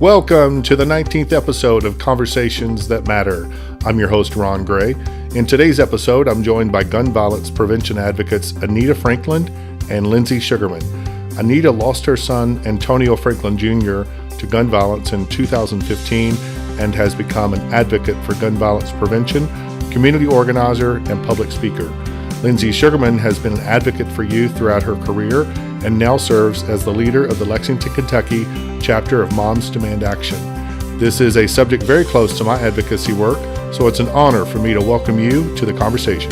Welcome to the 19th episode of Conversations That Matter. I'm your host, Ron Gray. In today's episode, I'm joined by gun violence prevention advocates Anita Franklin and Lynsey Sugarman. Anita lost her son, Antonio Franklin Jr., to gun violence in 2015 and has become an advocate for gun violence prevention, community organizer, and public speaker. Lynsey Sugarman has been an advocate for youth throughout her career and now serves as the leader of the Lexington, Kentucky chapter of Moms Demand Action. This is a subject very close to my advocacy work, so it's an honor for me to welcome you to the conversation.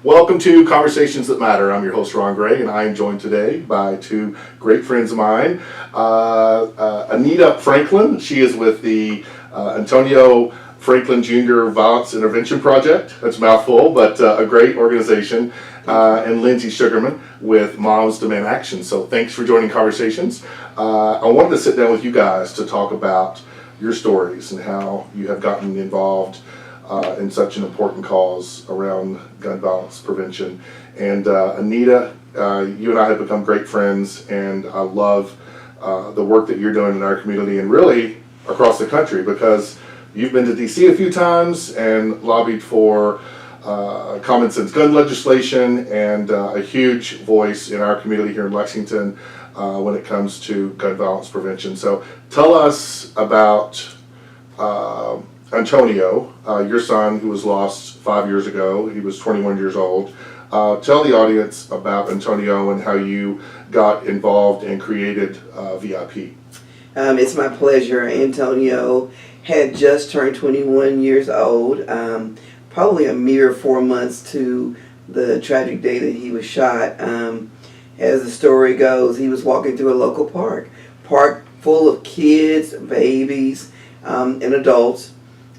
Welcome to Conversations That Matter. I'm your host, Ron Gray, and I am joined today by two great friends of mine. Anita Franklin, she is with the Antonio Franklin Jr. Violence Intervention Project. That's a mouthful, but a great organization. And Lynsey Sugarman with Moms Demand Action. So thanks for joining Conversations. I wanted to sit down with you guys to talk about your stories and how you have gotten involved in such an important cause around gun violence prevention. And Anita, you and I have become great friends, and I love the work that you're doing in our community and really across the country, because you've been to DC a few times and lobbied for common sense gun legislation and a huge voice in our community here in Lexington when it comes to gun violence prevention. So tell us about Antonio, your son, who was lost 5 years ago. He was 21 years old. Tell the audience about Antonio and how you got involved and created VIP. It's my pleasure. Antonio had just turned 21 years old, probably a mere 4 months to the tragic day that he was shot. As the story goes, he was walking through a local park full of kids, babies, and adults,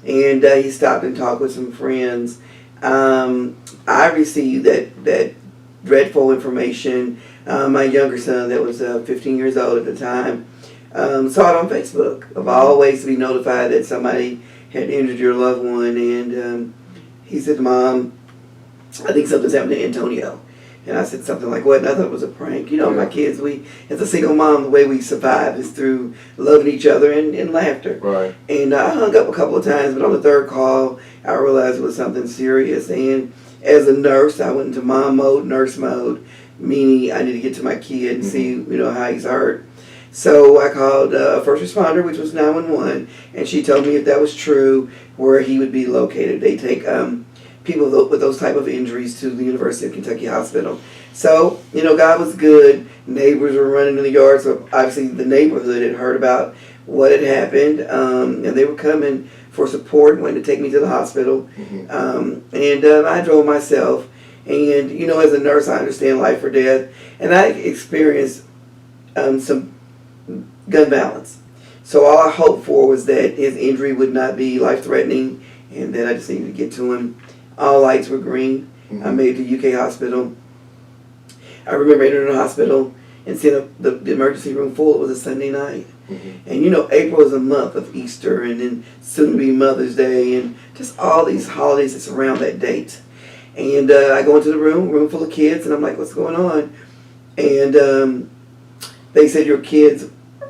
and he stopped and talked with some friends. I received that dreadful information. My younger son, that was 15 years old at the time, saw it on Facebook, of all ways to be notified that somebody had injured your loved one, and he said, "Mom, I think something's happened to Antonio." And I said something like, "What?" And I thought it was a prank. You know, my kids, as a single mom, the way we survive is through loving each other and laughter. Right. And I hung up a couple of times, but on the third call, I realized it was something serious. And as a nurse, I went into mom mode, nurse mode, meaning I need to get to my kid and see, how he's hurt. So I called a first responder, which was 911, and she told me if that was true, where he would be located. They take people with those type of injuries to the University of Kentucky Hospital. So, God was good. Neighbors were running in the yard, so obviously the neighborhood had heard about what had happened, and they were coming for support, wanting to take me to the hospital. And I drove myself, and, as a nurse, I understand life or death, and I experienced some gun violence. So all I hoped for was that his injury would not be life-threatening, and that I just needed to get to him. All lights were green. I made it to UK Hospital. I remember entering the hospital and seeing the emergency room full. It was a Sunday night. And April is a month of Easter, and then soon to be Mother's Day, and just all these holidays that surround that date. And I go into the room full of kids, and I'm like, "What's going on?" And they said, "Your kids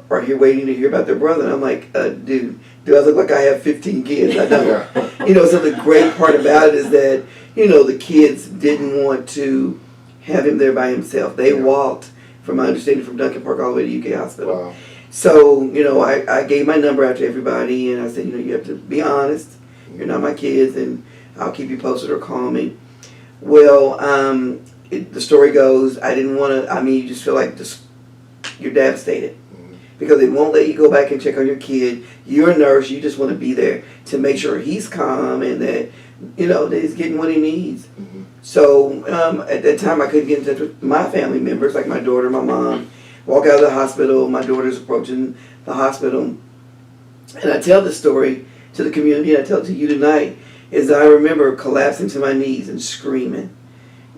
are here waiting to hear about their brother." And I'm like, dude, do I look like I have 15 kids? I don't. So the great part about it is that, the kids didn't want to have him there by himself. They walked, from my understanding, from Duncan Park all the way to UK Hospital. Wow. So, I gave my number out to everybody, and I said, you have to be honest. You're not my kids, and I'll keep you posted or call me. Well, the story goes, I didn't want to, you just feel like you're devastated. Because they won't let you go back and check on your kid. You're a nurse. You just want to be there to make sure he's calm and that, that he's getting what he needs. So at that time, I couldn't get in touch with my family members, like my daughter, my mom. Walk out of the hospital. My daughter's approaching the hospital. And I tell this story to the community, and I tell it to you tonight, is I remember collapsing to my knees and screaming,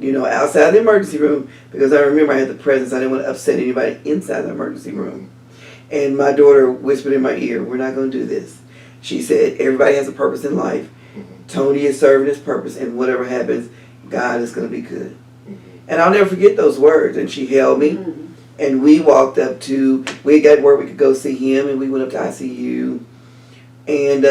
outside the emergency room, because I remember I had the presence. I didn't want to upset anybody inside the emergency room. And my daughter whispered in my ear, "We're not going to do this." She said, "Everybody has a purpose in life. Tony is serving his purpose, and whatever happens, God is going to be good." And I'll never forget those words. And she held me, And we walked up to, we got where we could go see him, and we went up to ICU. And,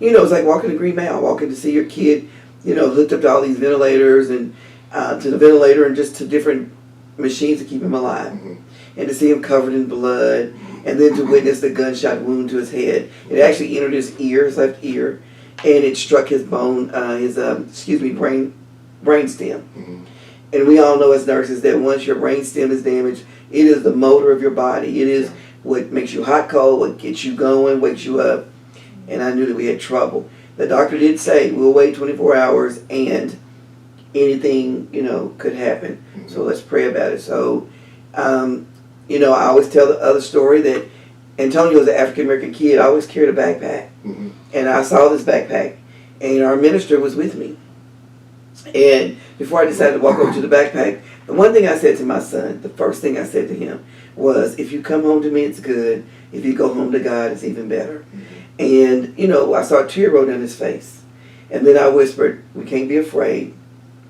it was like walking to Green Mile, walking to see your kid, hooked up to all these ventilators and to the ventilator and just to different machines to keep him alive. Mm-hmm. And to see him covered in blood, and then to witness the gunshot wound to his head. It actually entered his ear, his left ear, and it struck his brain stem. Mm-hmm. And we all know as nurses that once your brain stem is damaged, it is the motor of your body. It is what makes you hot, cold, what gets you going, wakes you up. And I knew that we had trouble. The doctor did say, we'll wait 24 hours and anything, could happen. Mm-hmm. So let's pray about it. So, I always tell the other story that Antonio was an African-American kid. I always carried a backpack. Mm-hmm. And I saw this backpack, and our minister was with me. And before I decided to walk over to the backpack, the one thing I said to my son, the first thing I said to him was, if you come home to me, it's good. If you go home to God, it's even better. Mm-hmm. And, I saw a tear roll down his face. And then I whispered, we can't be afraid.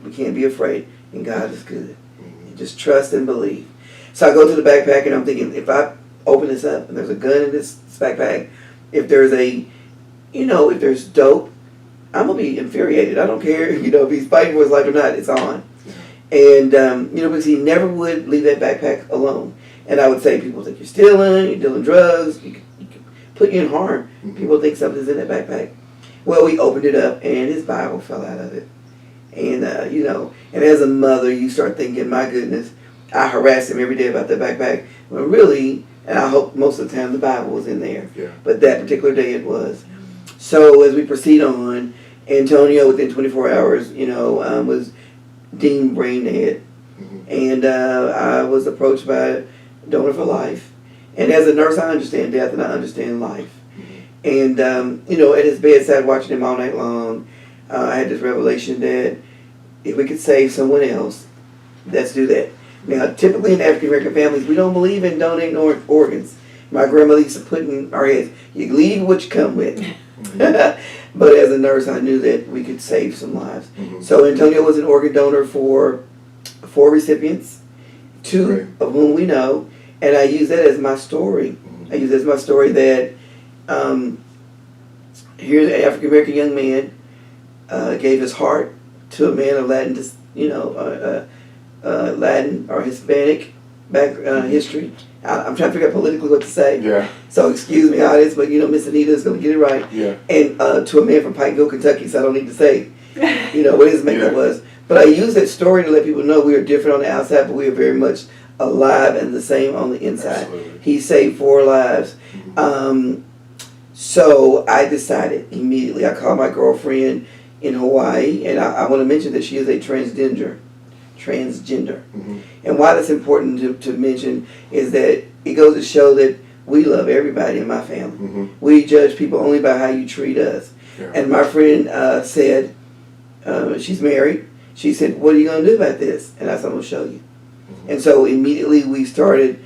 We can't be afraid. And God is good. Mm-hmm. Just trust and believe. So I go to the backpack, and I'm thinking, if I open this up and there's a gun in this backpack, if there's if there's dope, I'm going to be infuriated. I don't care, if he's fighting for his life or not, it's on. And, because he never would leave that backpack alone. And I would say, people think you're stealing, you're dealing drugs, you can put you in harm. Mm-hmm. People think something's in that backpack. Well, we opened it up, and his Bible fell out of it. And, and as a mother, you start thinking, my goodness, I harassed him every day about that backpack. Well, really, and I hope most of the time the Bible was in there. Yeah. But that particular day it was. So as we proceed on, Antonio, within 24 hours, was deemed brain dead. Mm-hmm. And I was approached by a donor for life. And as a nurse, I understand death and I understand life. Mm-hmm. And, at his bedside, watching him all night long, I had this revelation that if we could save someone else, let's do that. Now, typically in African-American families, we don't believe in donating organs. My grandmother used to put in our heads, you leave what you come with. Mm-hmm. But as a nurse, I knew that we could save some lives. Mm-hmm. So Antonio was an organ donor for 4 recipients, 2 of whom we know, and I use that as my story. Mm-hmm. I use that as my story that here's an African-American young man gave his heart to a man of Latin, Latin or Hispanic history. I'm trying to figure out politically what to say. Yeah. So excuse me, audience, but Miss Anita is going to get it right. Yeah. And to a man from Pikeville, Kentucky, so I don't need to say, what his makeup was. But I use that story to let people know we are different on the outside, but we are very much alive and the same on the inside. Absolutely. He saved 4 lives. Mm-hmm. So I decided immediately. I called my girlfriend in Hawaii, and I want to mention that she is a transgender. Mm-hmm. And why that's important to mention is that it goes to show that we love everybody in my family. Mm-hmm. We judge people only by how you treat us. Yeah. And my friend said, she's married. She said, what are you going to do about this? And I said, I'm going to show you. Mm-hmm. And so immediately we started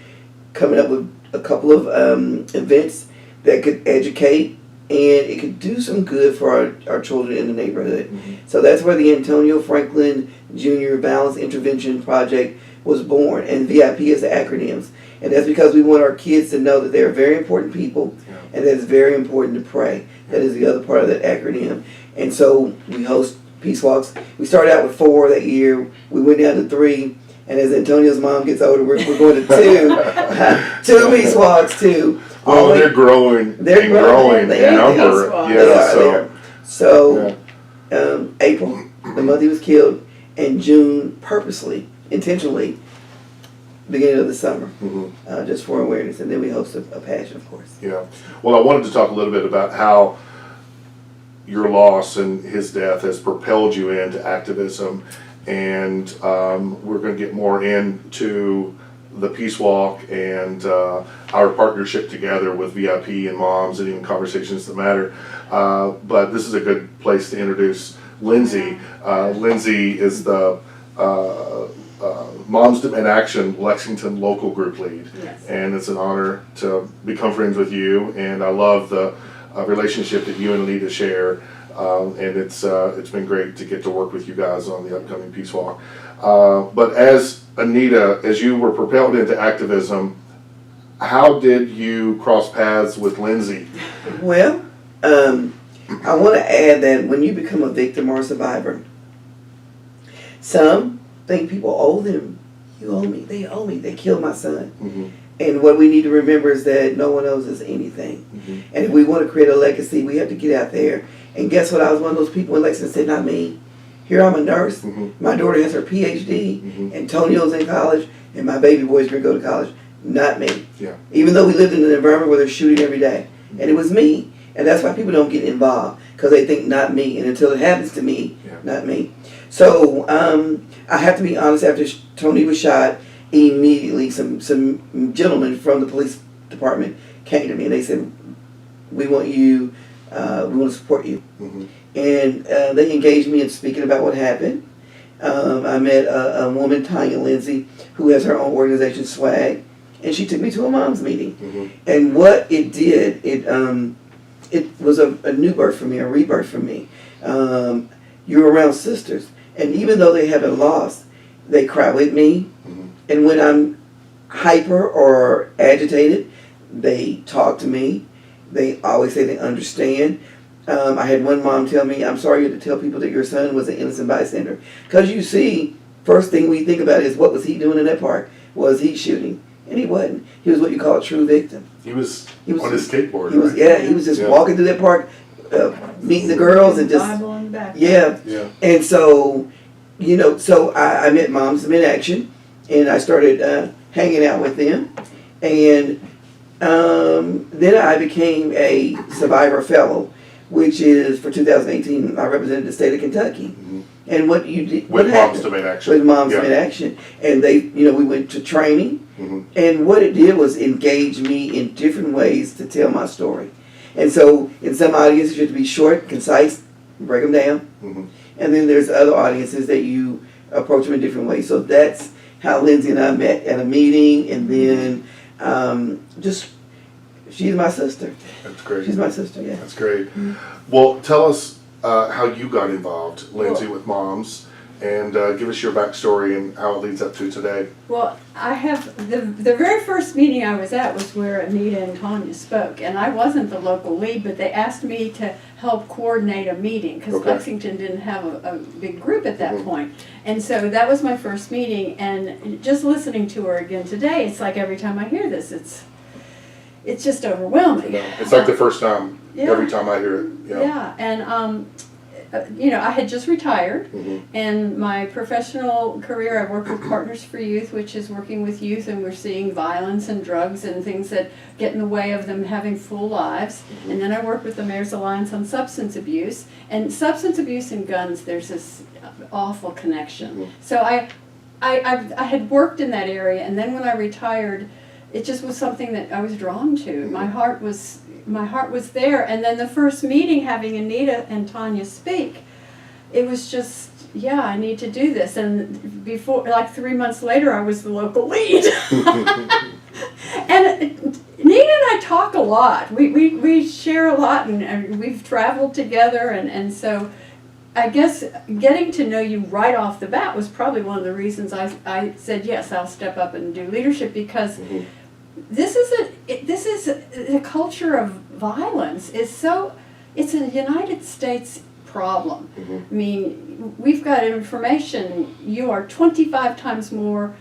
coming up with a couple of events that could educate and it could do some good for our children in the neighborhood. Mm-hmm. So that's where the Antonio Franklin Jr. Violence Intervention Project was born, and VIP is the acronyms. And that's because we want our kids to know that they're very important people, and that it's very important to pray. That is the other part of that acronym. And so we host peace walks. We started out with 4 that year. We went down to 3. And as Antonio's mom gets older, we're going to 2 peace walks too. Oh, they're growing. They're growing in number. Yeah. So April, the month he was killed, and June, purposely, intentionally, beginning of the summer, just for awareness. And then we host a passion, of course. Yeah. Well, I wanted to talk a little bit about how your loss and his death has propelled you into activism. And we're going to get more into the Peace Walk and our partnership together with VIP and moms and even Conversations That Matter. But this is a good place to introduce Lynsey. Lynsey is the Moms in Action Lexington local group lead. Yes. And it's an honor to become friends with you. And I love the relationship that you and Anita share. And it's been great to get to work with you guys on the upcoming Peace Walk. But as Anita, as you were propelled into activism, how did you cross paths with Lynsey? Well, I want to add that when you become a victim or a survivor, some think people owe them. You owe me. They owe me. They killed my son. Mm-hmm. And what we need to remember is that no one owes us anything. Mm-hmm. And if we want to create a legacy, we have to get out there. And guess what? I was one of those people in Lexington said, not me. Here I'm a nurse. Mm-hmm. My daughter has her PhD. Mm-hmm. Antonio's in college. And my baby boy's going to go to college. Not me. Yeah. Even though we lived in an environment where they're shooting every day. And it was me. And that's why people don't get involved. Because they think not me. And until it happens to me, not me. So I have to be honest, after Tony was shot, immediately some gentlemen from the police department came to me and they said, we want you, we want to support you. Mm-hmm. And they engaged me in speaking about what happened. I met a woman, Anita and Lynsey, who has her own organization, Swag, and she took me to a mom's meeting. Mm-hmm. And what it did, it was a new birth for me, a rebirth for me. You're around sisters, and even though they haven't lost, they cry with me. Mm-hmm. And when I'm hyper or agitated, they talk to me. They always say they understand. I had one mom tell me, I'm sorry you had to tell people that your son was an innocent bystander. Because you see, first thing we think about is what was he doing in that park? Was he shooting? And he wasn't. He was what you call a true victim. He was on his skateboard, he was, right? Yeah, he was just walking through that park, meeting the girls and just... Bible in the back. Yeah. Yeah. And so, so I met Moms in Action, and I started hanging out with them. And then I became a Survivor Fellow, which is for 2018. I represented the state of Kentucky. Mm-hmm. And what you did, With what Moms happened? in Action. With Moms Yeah. in Action. And they, we went to training. Mm-hmm. And what it did was engage me in different ways to tell my story. And so in some audiences you have to be short, concise, break them down. Mm-hmm. And then there's other audiences that you approach them in different ways. So that's how Lynsey and I met at a meeting. And then she's my sister. That's great. She's my sister, yeah. That's great. Well, tell us how you got involved, Lynsey, with Moms, and give us your backstory and how it leads up to today. Well, I have, the very first meeting I was at was where Anita and Tanya spoke, and I wasn't the local lead, but they asked me to help coordinate a meeting, because Okay. Lexington didn't have a big group at that Mhm. point. And so that was my first meeting, and just listening to her again today, it's like every time I hear this, it's just overwhelming. It's like the first time, Yeah. every time I hear it. Yeah, and I had just retired, Mm-hmm. and my professional career, I worked with Partners for Youth, which is working with youth, and we're seeing violence and drugs and things that get in the way of them having full lives. Mm-hmm. And then I worked with the Mayor's Alliance on Substance Abuse, and substance abuse and guns, there's this awful connection. Mhm. So I had worked in that area, and then when I retired, it just was something that I was drawn to. Mhm. My heart was there, and then the first meeting, having Anita and Tanya speak, it was just, yeah, I need to do this. And before, like 3 months later, I was the local lead. And Anita and I talk a lot. We share a lot, and we've traveled together, and so I guess getting to know you right off the bat was probably one of the reasons I said, yes, I'll step up and do leadership, because Mm-hmm. this is a culture of violence. It's a United States problem. Mm-hmm. I mean, we've got information. You are 25 times more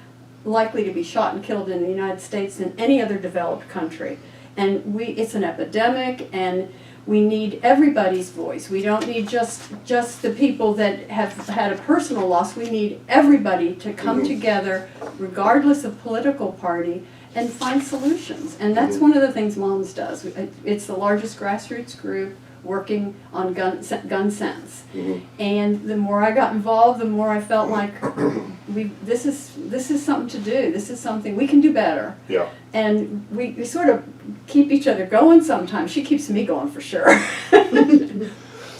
likely to be shot and killed in the United States than any other developed country. And it's an epidemic, and we need everybody's voice. We don't need just the people that have had a personal loss. We need everybody to come Mhm. together, regardless of political party, and find solutions. And that's Mhm. one of the things Moms does. It's the largest grassroots group working on gun sense. Mm-hmm. And the more I got involved, the more I felt like this is something to do. This is something we can do better. Yeah. And we sort of keep each other going sometimes. She keeps me going for sure.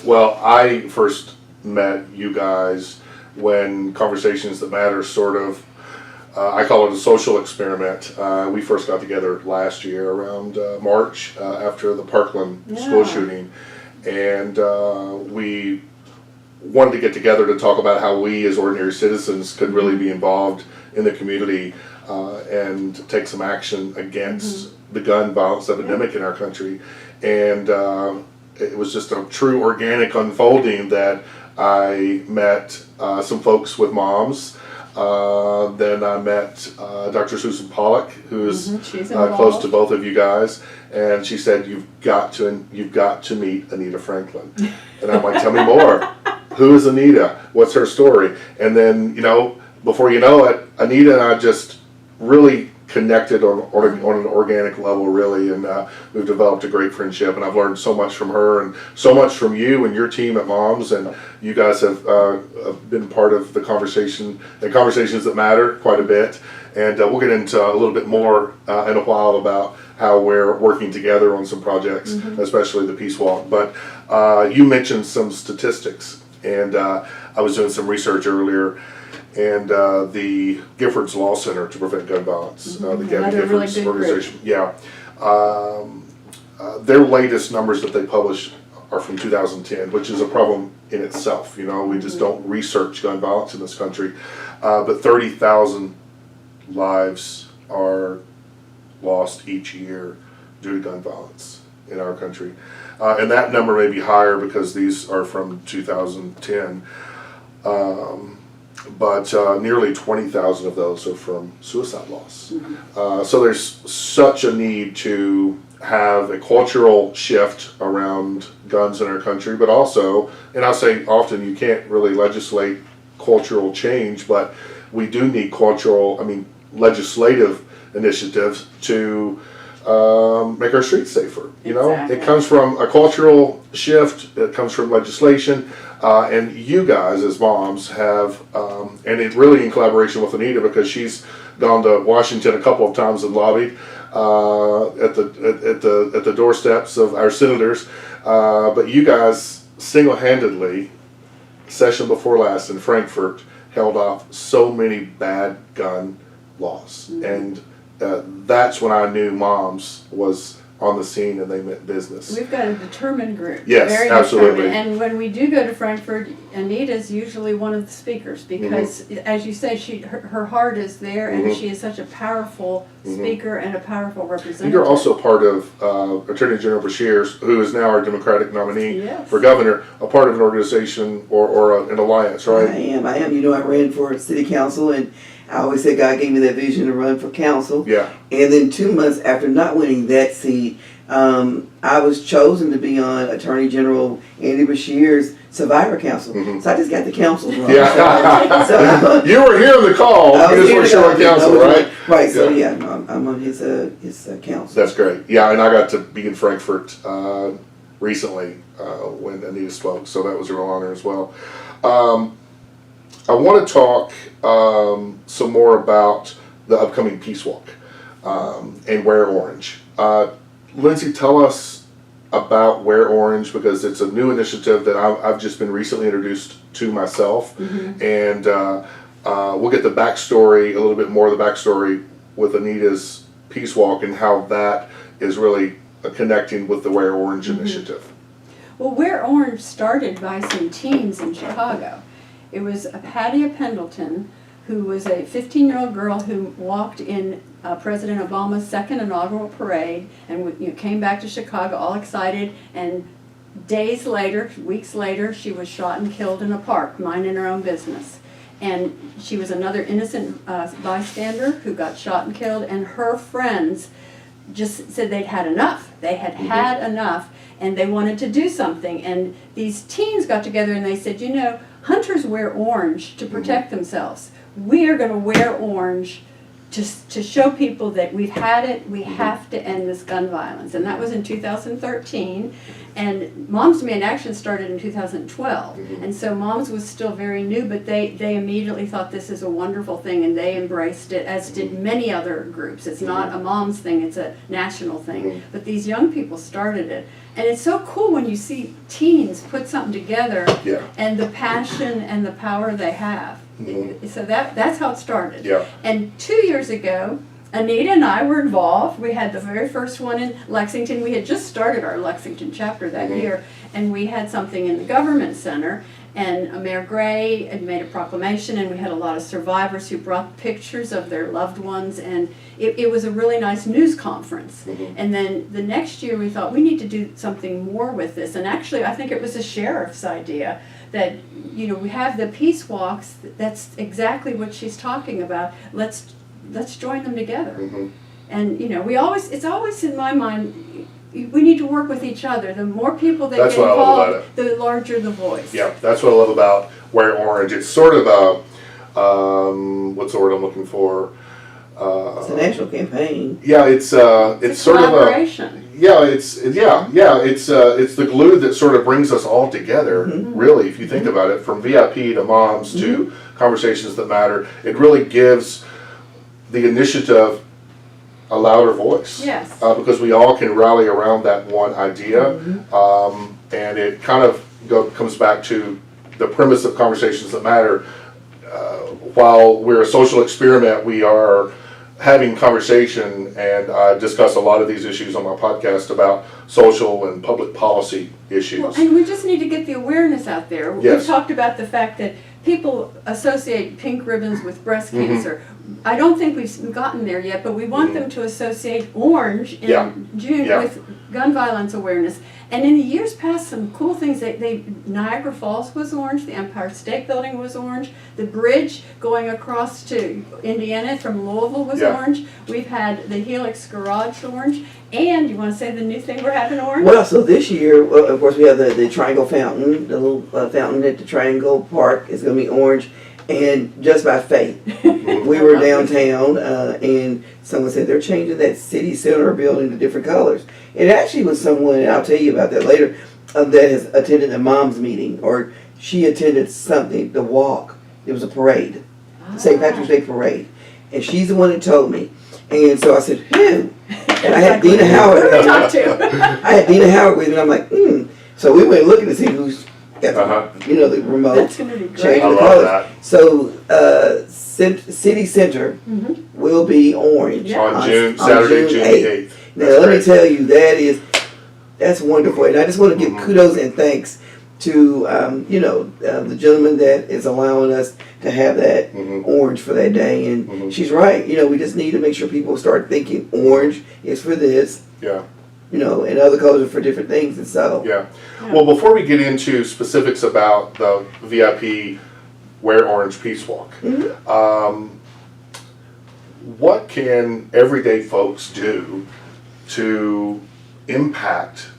Well, I first met you guys when Conversations That Matter sort of, I call it a social experiment. We first got together last year around March after the Parkland school Yeah. shooting. and we wanted to get together to talk about how we as ordinary citizens could really be involved in the community and take some action against the gun violence epidemic in our country. And it was just a true organic unfolding that I met some folks with moms. Then I met Dr. Susan Pollock, who is close to both of you guys, and she said, you've got to meet Anita Franklin. And I'm like, tell me more. Who is Anita? What's her story? And then, before you know it, Anita and I just really connected on an organic level, really, and we've developed a great friendship, and I've learned so much from her and so much from you and your team at Moms, and you guys have been part of the conversation and Conversations That Matter quite a bit, and we'll get into a little bit more in a while about how we're working together on some projects, especially the Peace Walk. But you mentioned some statistics, and I was doing some research earlier, and the Giffords Law Center to Prevent Gun Violence, the Gavin Giffords organization. Yeah. Their latest numbers that they publish are from 2010, which is a problem in itself. We just don't research gun violence in this country. But 30,000 lives are lost each year due to gun violence in our country. And that number may be higher because these are from 2010. But nearly 20,000 of those are from suicide loss. So there's such a need to have a cultural shift around guns in our country, but also, and I say often, you can't really legislate cultural change, but we do need legislative initiatives to make our streets safer. It comes from a cultural shift, it comes from legislation. And you guys as moms have, and it's really in collaboration with Anita, because she's gone to Washington a couple of times and lobbied at the doorsteps of our senators. But you guys single-handedly, session before last in Frankfurt, held off so many bad gun laws, and that's when I knew Moms was on the scene and they meant business. We've got a determined group. Yes, very absolutely. Determined. And when we do go to Frankfurt, Anita's usually one of the speakers because, as you say, her heart is there, and she is such a powerful speaker and a powerful representative. You're also part of Attorney General Bashir, who is now our Democratic nominee for governor, a part of an organization or an alliance, right? I am. I ran for city council, and I always said God gave me that vision to run for council. Yeah. And then 2 months after not winning that seat, I was chosen to be on Attorney General Andy Bashir's Survivor Council. So I just got the council wrong. Yeah. So you were here on the call. You just weren't sure on council, right? Right. So I'm on his council. That's great. Yeah, and I got to be in Frankfurt recently when Anita spoke, so that was a real honor as well. I want to talk some more about the upcoming Peace Walk and Wear Orange. Lynsey, tell us about Wear Orange, because it's a new initiative that I've just been recently introduced to myself, and we'll get the backstory, a little bit more of the backstory with Anita's Peace Walk and how that is really connecting with the Wear Orange initiative. Well, Wear Orange started by some teens in Chicago. It was Patty Pendleton, who was a 15-year-old girl who walked in President Obama's second inaugural parade and came back to Chicago all excited, and days later, weeks later, she was shot and killed in a park, minding her own business. And she was another innocent bystander who got shot and killed, and her friends just said they'd had enough. They had had enough, and they wanted to do something. And these teens got together and they said, hunters wear orange to protect themselves. We are going to wear orange to show people that we've had it, we have to end this gun violence. And that was in 2013. And Moms Demand Action started in 2012. And so Moms was still very new, but they immediately thought this is a wonderful thing, and they embraced it, as did many other groups. It's not a mom's thing, it's a national thing. But these young people started it. And it's so cool when you see teens put something together, and the passion and the power they have. So that's how it started. And 2 years ago, Anita and I were involved. We had the very first one in Lexington. We had just started our Lexington chapter that year, and we had something in the government center. And Mayor Gray had made a proclamation, and we had a lot of survivors who brought pictures of their loved ones, and it was a really nice news conference. And then the next year we thought we need to do something more with this, and actually I think it was the sheriff's idea that, you know, we have the peace walks. That's exactly what she's talking about. Let's join them together. And you know, it's always in my mind, we need to work with each other. The more people that That's get what I love about involved, the larger the voice. Yeah, that's what I love about Wear Orange. It's sort of a, what's the word I'm looking for? It's a national campaign. Yeah, it's sort of a, collaboration. it's the glue that sort of brings us all together, really, if you think about it, from VIP to moms to Conversations That Matter. It really gives the initiative a louder voice. Yes. Because we all can rally around that one idea. And it kind of comes back to the premise of Conversations That Matter. While we're a social experiment, we are having conversation, and I discuss a lot of these issues on my podcast about social and public policy issues. Well, and we just need to get the awareness out there. Yes. We've talked about the fact that people associate pink ribbons with breast cancer. I don't think we've gotten there yet, but we want them to associate orange in June with gun violence awareness. And in the years past, some cool things. Niagara Falls was orange. The Empire State Building was orange. The bridge going across to Indiana from Louisville was orange. We've had the Helix Garage orange. And you want to say the new thing we're having orange? Well, so this year, of course, we have the Triangle Fountain. The little fountain at the Triangle Park is going to be orange. And just by fate, we were downtown, and someone said they're changing that city center building to different colors. It actually was someone, and I'll tell you about that later, that has attended a mom's meeting, or she attended something, the walk. It was a parade, the St. Patrick's Day parade. And she's the one that told me. And so I said, who? And I had Dina Howard. Who do we talk to? I had Dina Howard with me, and I'm like, So we went looking to see who's got the, the remote. That's going to be great. Change I the love colors. that. So City Center will be orange On Saturday, June 8th. Now let me tell you, that's wonderful, and I just want to give kudos and thanks to the gentleman that is allowing us to have that orange for that day. And she's right. We just need to make sure people start thinking orange is for this. Yeah. And other colors are for different things, and so. Yeah. Well, before we get into specifics about the VIP Wear Orange Peace Walk, what can everyday folks do to impact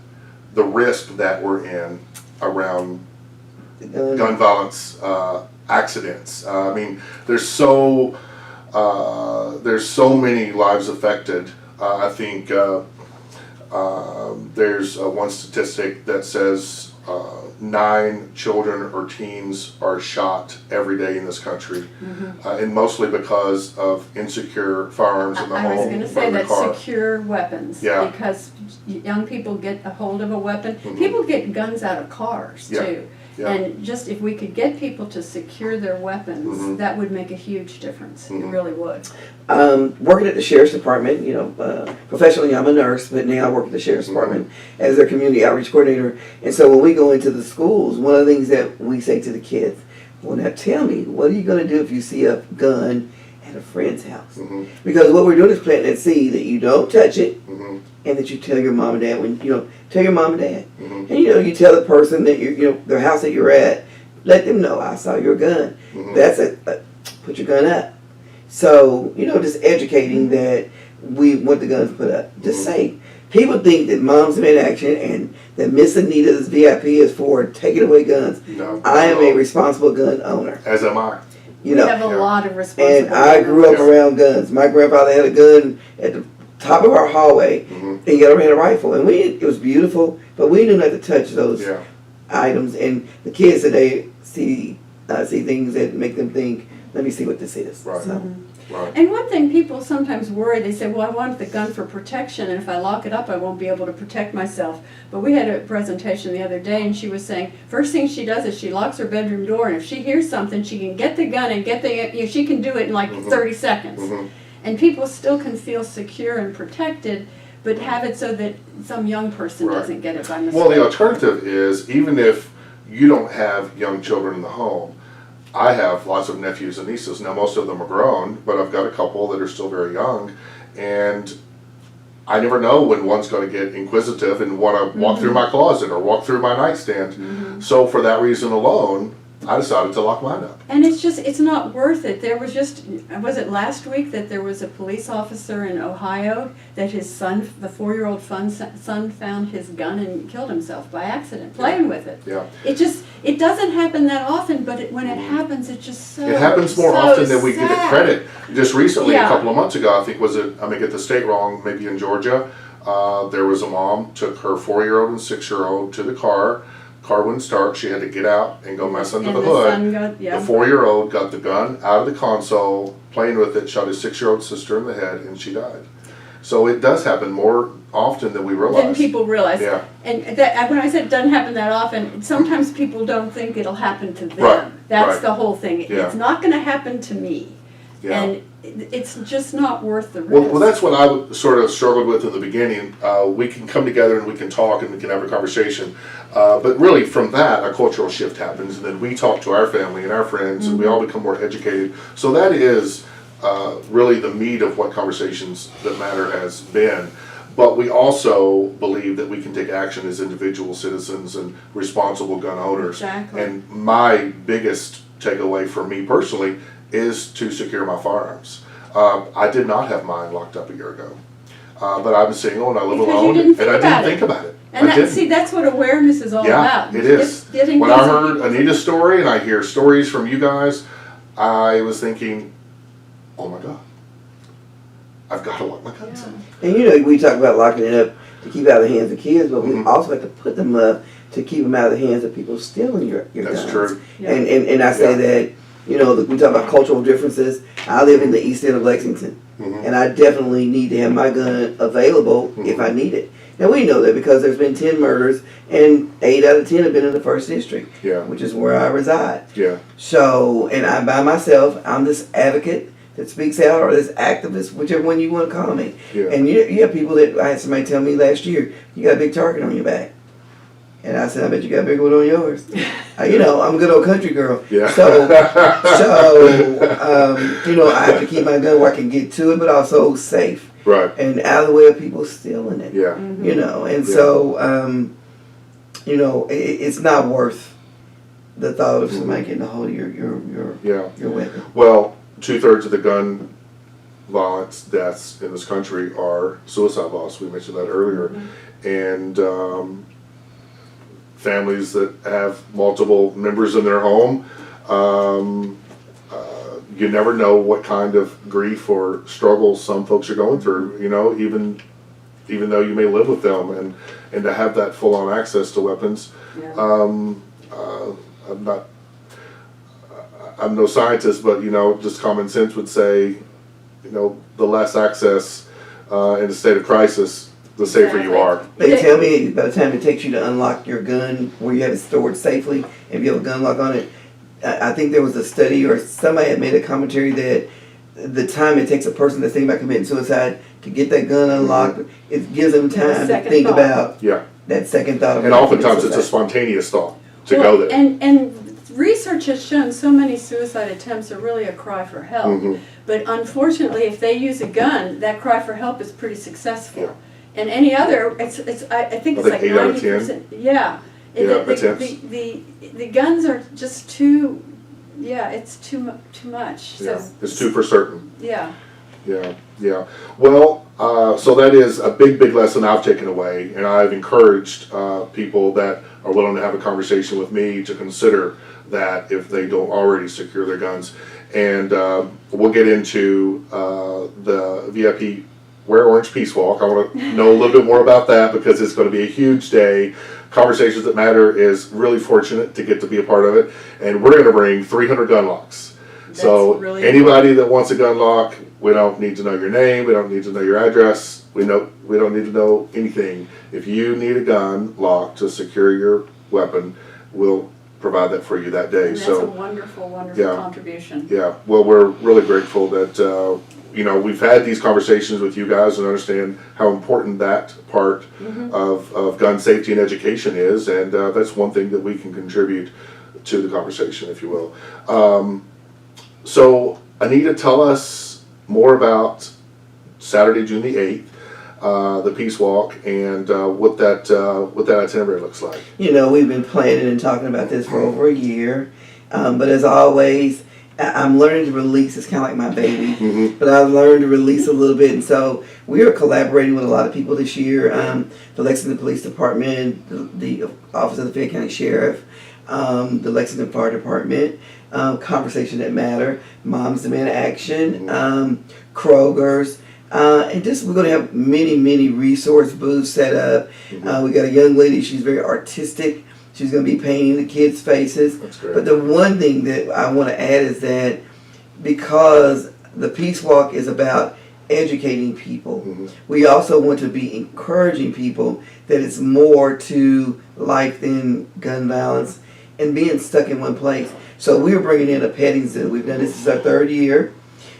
the risk that we're in around gun violence accidents? I mean, there's so many lives affected. I think there's one statistic that says 9 children or teens are shot every day in this country, and mostly because of insecure firearms in the home. I was going to say or in the that car. secure weapons, because young people get a hold of a weapon. People get guns out of cars too. Yeah. And just if we could get people to secure their weapons, that would make a huge difference. It really would. Working at the Sheriff's Department, professionally I'm a nurse, but now I work at the Sheriff's Department as their community outreach coordinator. And so when we go into the schools, one of the things that we say to the kids, well, now tell me, what are you going to do if you see a gun at a friend's house? Because what we're doing is planting that seed that you don't touch it, and that you tell your mom and dad tell your mom and dad. And you tell the person that their house that you're at, let them know, I saw your gun. That's put your gun up. So, just educating that we want the guns put up. Just say, people think that Moms in Action and that Miss Anita's VIP is for taking away guns. No, I am a responsible gun owner. As am I. We have a lot of responsibility. And I grew up around guns. My grandfather had a gun at the top of our hallway, and he had a rifle, and it was beautiful, but we knew not to touch those items. And the kids today see things that make them think, let me see what this is. Right. So. Right. And one thing people sometimes worry, they say, well, I want the gun for protection, and if I lock it up, I won't be able to protect myself. But we had a presentation the other day, and she was saying, first thing she does is she locks her bedroom door, and if she hears something, she can get the gun and she can do it in like 30 seconds. And people still can feel secure and protected, but have it so that some young person Right. doesn't get it by mistake. Well, the alternative is, even if you don't have young children in the home, I have lots of nephews and nieces. Now, most of them are grown, but I've got a couple that are still very young, and I never know when one's going to get inquisitive and want to walk through my closet or walk through my nightstand. So for that reason alone, I decided to lock mine up. And it's not worth it. There was was it last week that there was a police officer in Ohio that his son, the 4-year-old son, found his gun and killed himself by accident, playing with it. Yeah. It doesn't happen that often, but when it happens, it's just so It happens more so often than we give it sad. credit. Just recently, a Yeah. couple of months ago, I think I may get the state wrong, maybe in Georgia, there was a mom, took her 4-year-old and 6-year-old to the car. Car wouldn't start. She had to get out and go mess under And the the hood. son got, yeah. The 4-year-old got the gun out of the console, playing with it, shot his 6-year-old sister in the head, and she died. So it does happen more often than we realize. Than people realize. Yeah. And that, when I said it doesn't happen that often, sometimes people don't think it'll happen to them. Right, That's right. the whole thing. Yeah. It's not going to happen to me. Yeah. And it's just not worth the risk. Well, that's what I sort of struggled with in the beginning. We can come together and we can talk and we can have a conversation. But really, from that, a cultural shift happens, and then we talk to our family and our friends, and we all become more educated. So that is really the meat of what Conversations That Matter has been. But we also believe that we can take action as individual citizens and responsible gun owners. Exactly. And my biggest takeaway for me personally is to secure my firearms. I did not have mine locked up a year ago. But I'm single and I live Because you alone, didn't and think I didn't about it. think about it. And I didn't. see, that's what awareness is all Yeah, about. it is. Getting When I things in heard people's- Anita's story and I hear stories from you guys, I was thinking, oh my God, I've got to lock my guns up. And we talk about locking it up to keep it out of the hands of kids, but we also have to put them up to keep them out of the hands of people stealing your That's guns. true. Yeah. And I say that, we talk about cultural differences. I live in the east end of Lexington, and I definitely need to have my gun available if I need it. Now we know that because there's been 10 murders, and 8 out of 10 have been in the 1st District, Yeah. which is where I reside. Yeah. So, and I by myself, I'm this advocate that speaks out, or this activist, whichever one you want to call me. Yeah. And you have people that, I had somebody tell me last year, you got a big target on your back. And I said, I bet you got a big one on yours. I'm a good old country girl. Yeah. So I have to keep my gun where I can get to it, but also safe. Right. And out of the way of people stealing it. Yeah. And so, it's not worth the thought of somebody getting a hold of Yeah. your weapon. Well, 2/3 of the gun violence deaths in this country are suicide loss. We mentioned that earlier. And families that have multiple members in their home, you never know what kind of grief or struggles some folks are going through, even though you may live with them, and to have that full-on access to weapons. Yeah. I'm no scientist, but just common sense would say, the less access in a state of crisis, the safer you are. They tell me by the time it takes you to unlock your gun where you have it stored safely, if you have a gun lock on it, I think there was a study or somebody had made a commentary that the time it takes a person that's thinking about committing suicide to get that gun unlocked, it gives them time to second think thought. about Yeah. that second thought. And oftentimes it's a spontaneous thought to go there. And research has shown so many suicide attempts are really a cry for help. But unfortunately, if they use a gun, that cry for help is pretty successful. Yeah. And any other, I think it's like 8 out of 90%. Yeah. attempts. The guns are just too. Yeah, it's too much. Yeah. So It's 2 for certain. yeah. Yeah. Well, so that is a big lesson I've taken away, and I've encouraged people that are willing to have a conversation with me to consider that if they don't already secure their guns. And we'll get into the VIP Wear Orange Peace Walk. I want to know a little bit more about that because it's going to be a huge day. Conversations That Matter is really fortunate to get to be a part of it, and we're going to bring 300 gun locks. So really anybody that wants a gun lock, we don't need to know your name, we don't need to know your address, we don't need to know anything. If you need a gun lock to secure your weapon, we'll provide that for you that day. And that's a wonderful yeah. contribution. Yeah, well, we're really grateful that we've had these conversations with you guys and understand how important that part of gun safety and education is, and that's one thing that we can contribute to the conversation, if you will. So, Anita, tell us more about Saturday, June the 8th, the Peace Walk, and what that itinerary looks like. We've been planning and talking about this for over a year, but as always, I'm learning to release. It's kind of like my baby, but I've learned to release a little bit, and so we are collaborating with a lot of people this year. The Lexington Police Department, the Office of the Fayette County Sheriff, the Lexington Fire Department, Conversation That Matter, Moms Demand Action, Kroger's, and just we're going to have many resource booths set up. We got a young lady. She's very artistic. She's going to be painting the kids' faces. That's great. But the one thing that I want to add is that because the Peace Walk is about educating people, we also want to be encouraging people that it's more to life than gun violence and being stuck in one place. So we're bringing in a petting zoo. We've done this is our third year.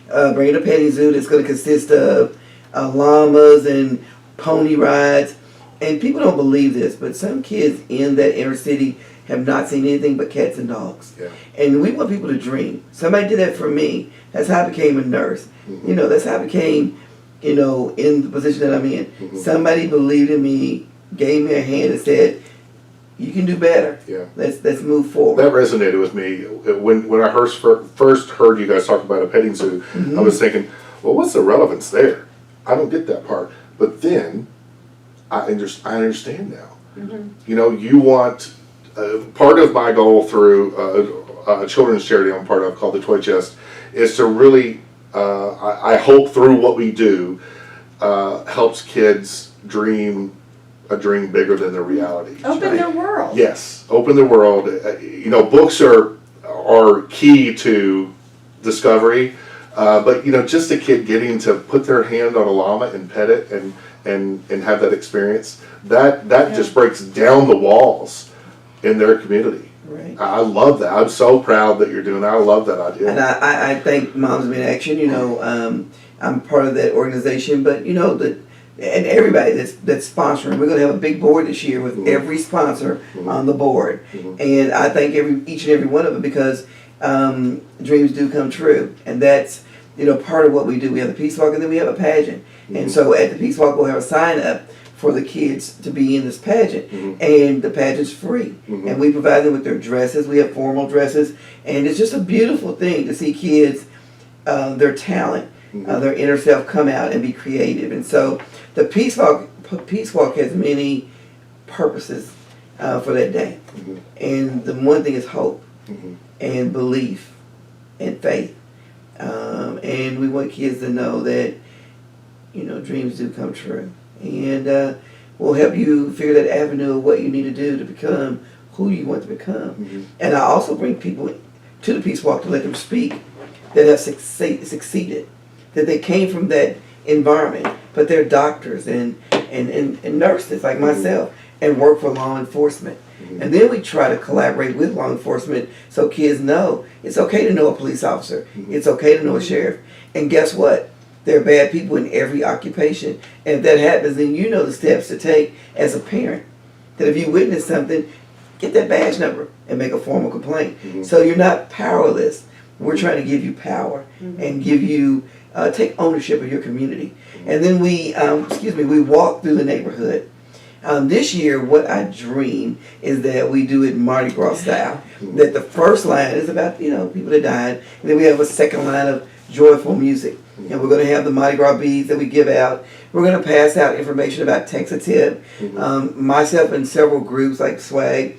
Bringing a petting zoo that's going to consist of llamas and pony rides. And people don't believe this, but some kids in that inner city have not seen anything but cats and dogs. Yeah. And we want people to dream. Somebody did that for me. That's how I became a nurse. That's how I became, in the position that I'm in. Somebody believed in me, gave me a hand and said, you can do better. Yeah. Let's move forward. That resonated with me. When I first heard you guys talk about a petting zoo, I was thinking, well, what's the relevance there? I don't get that part. But then I understand now. You want part of my goal through a children's charity I'm part of called the Toy Chest is to really, I hope through what we do, helps kids dream a dream bigger than their reality. Open their world. Yes, open the world. Books are key to discovery, but just a kid getting to put their hand on a llama and pet it and have that experience, that just breaks down the walls in their community. Right. I love that. I'm so proud that you're doing that. I love that idea. And I thank Moms in Action. I'm part of that organization, but and everybody that's sponsoring. We're going to have a big board this year with every sponsor on the board, and I thank each and every one of them because dreams do come true, and that's part of what we do. We have the Peace Walk, and then we have a pageant, and so at the Peace Walk we'll have a sign up for the kids to be in this pageant, and the pageant's free, and we provide them with their dresses. We have formal dresses, and it's just a beautiful thing to see kids, their talent, their inner self come out and be creative. And so the Peace Walk has many purposes for that day, and the one thing is hope and belief and faith, and we want kids to know that dreams do come true. And we'll help you figure that avenue of what you need to do to become who you want to become. And I also bring people to the Peace Walk to let them speak that have succeeded, that they came from that environment, but they're doctors and nurses like myself and work for law enforcement. And then we try to collaborate with law enforcement so kids know it's okay to know a police officer. It's okay to know a sheriff. And guess what? There are bad people in every occupation. And if that happens, then you know the steps to take as a parent. That if you witness something, get that badge number and make a formal complaint. So you're not powerless. We're trying to give you power and give you, take ownership of your community. And then we walk through the neighborhood. This year, what I dream is that we do it Mardi Gras style. That the first line is about, people that died. And then we have a second line of joyful music. And we're going to have the Mardi Gras beads that we give out. We're going to pass out information about Text a Tip. Myself and several groups like SWAG,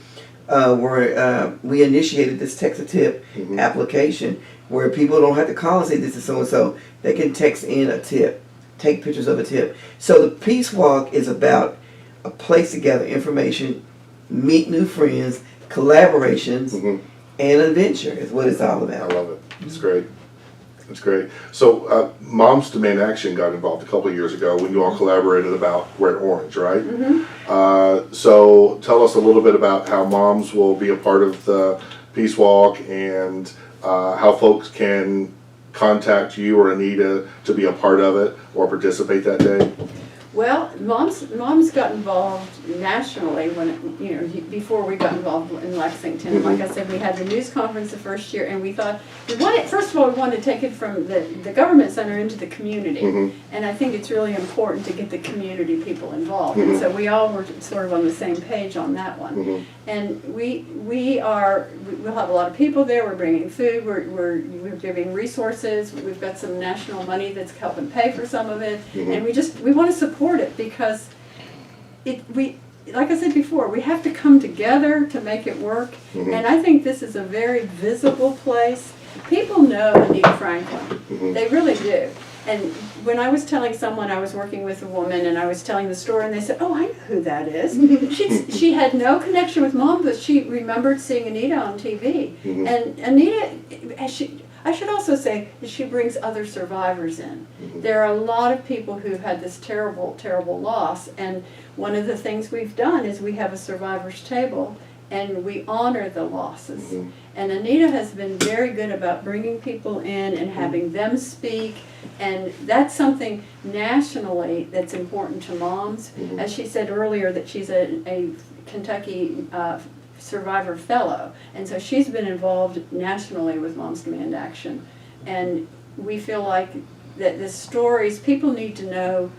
we initiated this Text a Tip application where people don't have to call and say this is so-and-so. They can text in a tip, take pictures of a tip. So the Peace Walk is about a place to gather information, meet new friends, collaborations, and adventure is what it's all about. I love it. It's great. It's great. So Moms Demand Action got involved a couple of years ago when you all collaborated about Red Orange, right? So tell us a little bit about how moms will be a part of the Peace Walk and how folks can contact you or Anita to be a part of it or participate that day? Well, mom's got involved nationally when, before we got involved in Lexington. And like I said, we had the news conference the first year, and we thought, first of all, we wanted to take it from the government center into the community. And I think it's really important to get the community people involved. And so we all were sort of on the same page on that one. And we'll have a lot of people there. We're bringing food. We're giving resources. We've got some national money that's helping pay for some of it. And we want to support it because like I said before, we have to come together to make it work. And I think this is a very visible place. People know Anita Franklin. They really do. And when I was telling someone, I was working with a woman and I was telling the story, and they said, "Oh, I know who that is." She had no connection with Mom, but she remembered seeing Anita on TV. And Anita, I should also say that she brings other survivors in. There are a lot of people who've had this terrible, terrible loss, and one of the things we've done is we have a survivors table and we honor the losses. And Anita has been very good about bringing people in and having them speak, and that's something nationally that's important to moms. As she said earlier, that she's a Kentucky Survivor Fellow, and so she's been involved nationally with Moms Demand Action. And we feel like that the stories, people need to know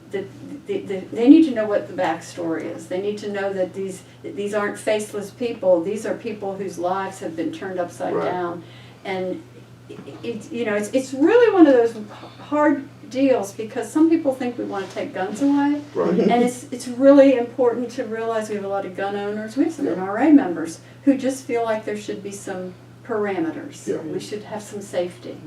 that they need to know what the backstory is. They need to know that these aren't faceless people. These are people whose lives have been turned upside down. And it's really one of those hard deals because some people think we want to take guns away. And it's really important to realize we have a lot of gun owners. We have some NRA members who just feel like there should be some parameters. We should have some safety.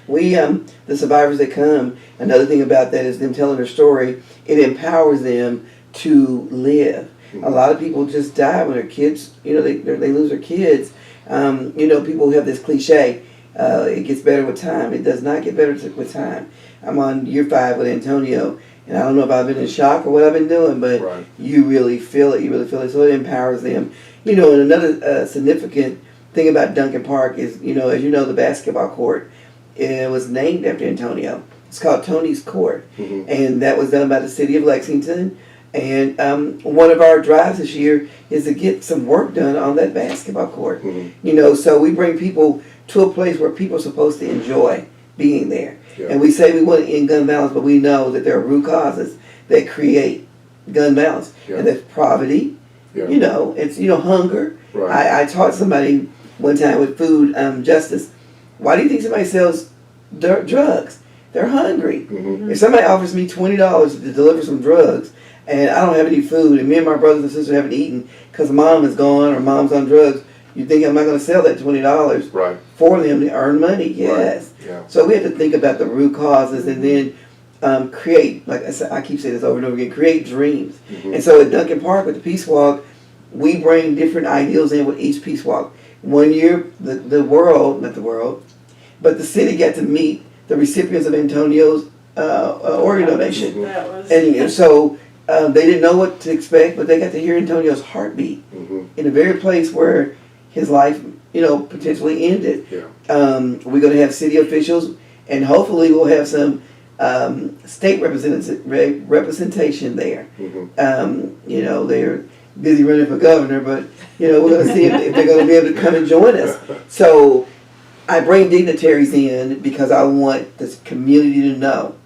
We, the survivors that come, another thing about that is them telling their story, it empowers them to live. A lot of people just die when their kids, they lose their kids. People have this cliche, it gets better with time. It does not get better with time. I'm on year 5 with Antonio, and I don't know if I've been in shock or what I've been doing, but you really feel it. So it empowers them. And another significant thing about Duncan Park is, as you know, the basketball court, it was named after Antonio. It's called Tony's Court, and that was done by the city of Lexington. And one of our drives this year is to get some work done on that basketball court. So we bring people to a place where people are supposed to enjoy being there. And we say we want to end gun violence, but we know that there are root causes that create gun violence, and that's poverty. It's hunger. I taught somebody one time with food justice. Why do you think somebody sells drugs? They're hungry. If somebody offers me $20 to deliver some drugs and I don't have any food and me and my brothers and sisters haven't eaten because mom is gone or mom's on drugs, you think I'm not going to sell that $20 for them to earn money? Yes. So we have to think about the root causes and then create, like I keep saying this over and over again, create dreams. And so at Duncan Park with the Peace Walk, we bring different ideals in with each Peace Walk. One year, not the world, but the city got to meet the recipients of Antonio's organ donation. And so they didn't know what to expect, but they got to hear Antonio's heartbeat in the very place where his life, potentially ended. We're going to have city officials, and hopefully we'll have some state representation there. They're busy running for governor, but we're going to see if they're going to be able to come and join us. So I bring dignitaries in because I want this community to know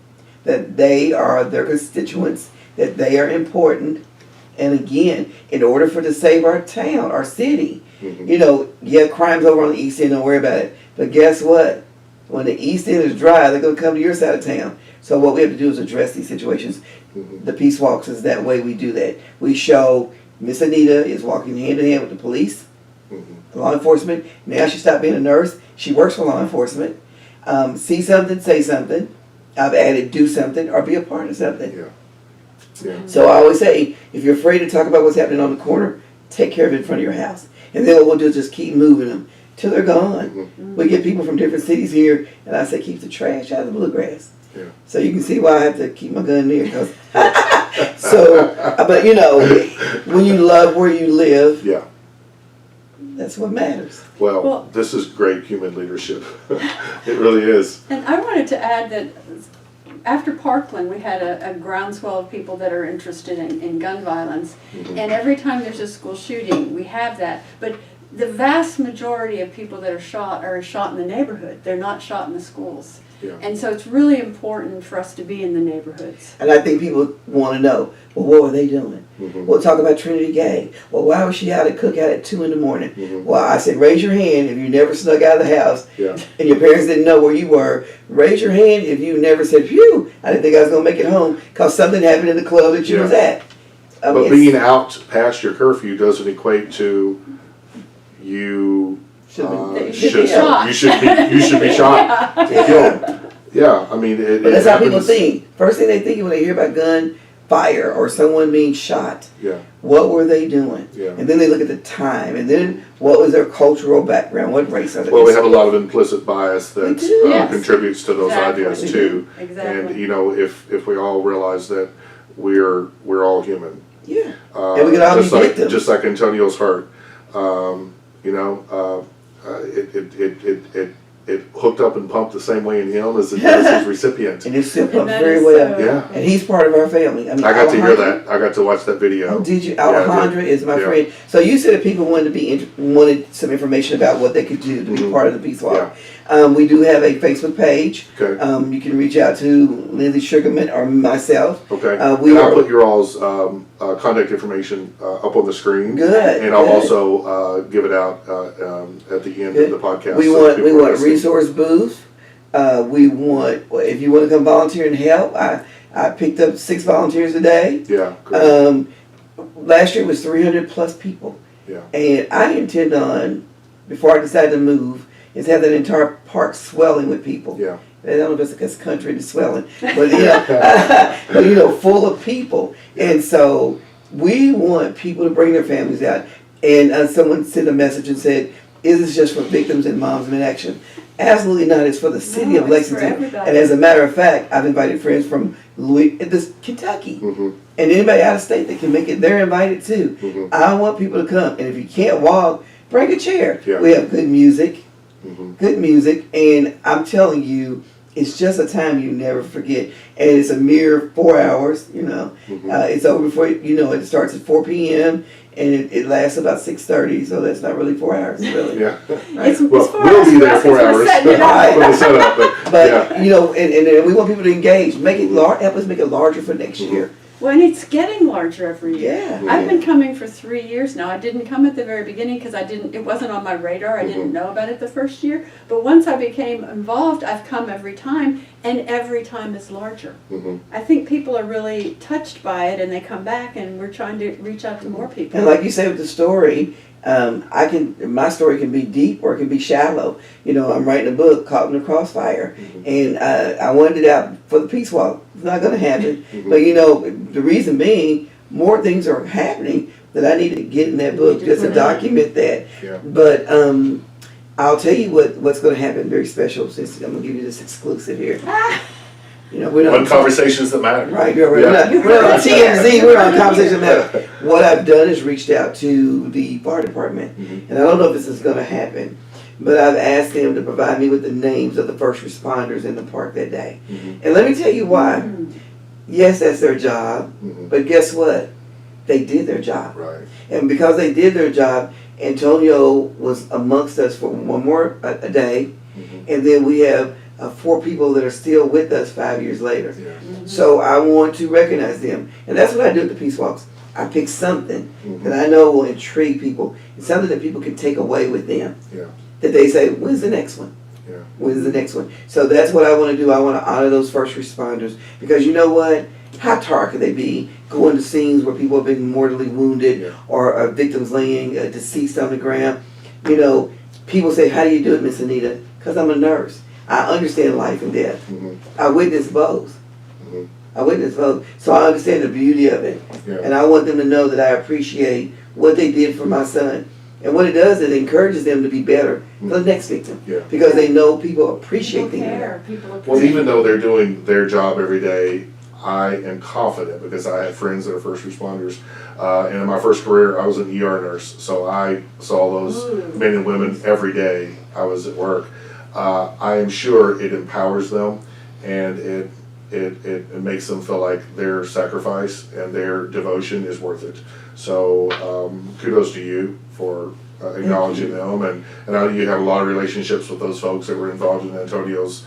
that they are their constituents, that they are important. And again, in order for to save our town, our city, crime's over on the East End, don't worry about it. But guess what? When the East End is dry, they're going to come to your side of town. So what we have to do is address these situations. The Peace Walks is that way we do that. We show Miss Anita is walking hand in hand with the police, law enforcement. Now she stopped being a nurse. She works for law enforcement. See something, say something. I've added do something or be a part of something. So I always say, if you're afraid to talk about what's happening on the corner, take care of it in front of your house. And then what we'll do is just keep moving them till they're gone. We get people from different cities here, and I say keep the trash out of the bluegrass. So you can see why I have to keep my gun near. Cause but when you love where you live, that's what matters. Well, this is great human leadership. It really is. And I wanted to add that after Parkland, we had a groundswell of people that are interested in gun violence. And every time there's a school shooting, we have that. But the vast majority of people that are shot in the neighborhood. They're not shot in the schools. Yeah. And so it's really important for us to be in the neighborhoods. And I think people want to know, well, what were they doing? We'll talk about Trinity Gay. Well, why was she out at cookout at 2 a.m? Well, I said, raise your hand if you never snuck out of the house and your parents didn't know where you were. Raise your hand if you never said, phew, I didn't think I was going to make it home because something happened in the club that you was at. But being out past your curfew doesn't equate to you you should be shot. You should be shot and killed. Yeah, I mean, but that's how people think. First thing they think when they hear about gunfire or someone being shot. Yeah. What were they doing? Yeah. And then they look at the time, and then what was their cultural background? What race are they? Well, we have a lot of implicit bias that Yes. contributes to those ideas too. Exactly. And you know, if we all realize that we're all human. Yeah. And we can all be victims. Just like Antonio's heart. It hooked up and pumped the same way in him as it does his recipient. And it still pumps that very is well. so- Yeah. And he's part of our family. I mean, I got to hear Alejandro- that. I got to watch that video. Oh, did you? Yeah, I did. Alejandra is my Yeah. friend. So you said that people wanted some information about what they could do to be part of the Peace Walk. We do have a Facebook page. Okay. You can reach out to Lynsey Sugarman or myself. Okay. We and are I'll put your all's contact information up on the screen. good. And I'll good. also give it out at the end of the podcast. We so want people a are listening. resource booth. We want if you want to come volunteer and help. I picked up 6 volunteers today. Yeah. Great. Last year was 300 plus people. Yeah. And I intend on, before I decide to move, is have that entire park swelling with people. Yeah. I don't know if it's because country is swelling, but full of people. And so we want people to bring their families out. And someone sent a message and said, "Is this just for victims and moms in action?" Absolutely not. It's for the city of it's for Lexington. everybody. And as a matter of fact, I've invited friends from Kentucky. And anybody out of state that can make it, they're invited too. I want people to come. And if you can't walk, bring a chair. Yeah. We have good music. Good music. And I'm telling you, it's just a time you never forget. And it's a mere 4 hours, It's over before, it starts at 4 p.m. and it lasts about 6:30, so that's not really 4 hours, really. Yeah. It's Well, 4 we'll hours be for there us 4 because we're hours. setting it up. For the setup, But, yeah. and we want people to engage. Make it help us make it larger for next year. Well, and it's getting larger every year. Yeah. I've been coming for 3 years now. I didn't come at the very beginning because it wasn't on my radar. I didn't know about it the first year. But once I became involved, I've come every time, and every time is larger. I think people are really touched by it, and they come back, and we're trying to reach out to more people. And like you say with the story, my story can be deep or it can be shallow. I'm writing a book, Caught in the Crossfire, and I wanted it out for the Peace Walk. It's not going to happen. But the reason being, more things are happening that I need to get in that book just to document that. Yeah. But I'll tell you what's going to happen very special, since I'm going to give you this exclusive here. We're not On Conversations That Matter. Right, we're not on TMZ, we're on Conversation Matter. What I've done is reached out to the fire department, and I don't know if this is going to happen, but I've asked them to provide me with the names of the first responders in the park that day. And let me tell you why. Yes, that's their job, but guess what? They did their job. Right. And because they did their job, Antonio was amongst us for one more a day, and then we have 4 people that are still with us 5 years later. Yeah. So I want to recognize them. And that's what I do at the Peace Walks. I pick something that I know will intrigue people. It's something that people can take away with them. Yeah. That they say, when's the next one? Yeah. When's the next one? So that's what I want to do. I want to honor those first responders. Because you know what? How tired could they be going to scenes where people have been mortally wounded or victims laying deceased on the ground? People say, how do you do it, Miss Anita? Because I'm a nurse. I understand life and death. I witnessed both. So I understand the beauty of it. Yeah. And I want them to know that I appreciate what they did for my son. And what it does, it encourages them to be better for the next victim. Yeah. Because they know people appreciate People them. care. People appreciate. Well, even though they're doing their job every day, I am confident, because I have friends that are first responders, and in my first career I was an ER nurse, so I saw those men and women every day I was at work. I am sure it empowers them, and it makes them feel like their sacrifice and their devotion is worth it. So kudos to you for acknowledging them, and I know you have a lot of relationships with those folks that were involved in Antonio's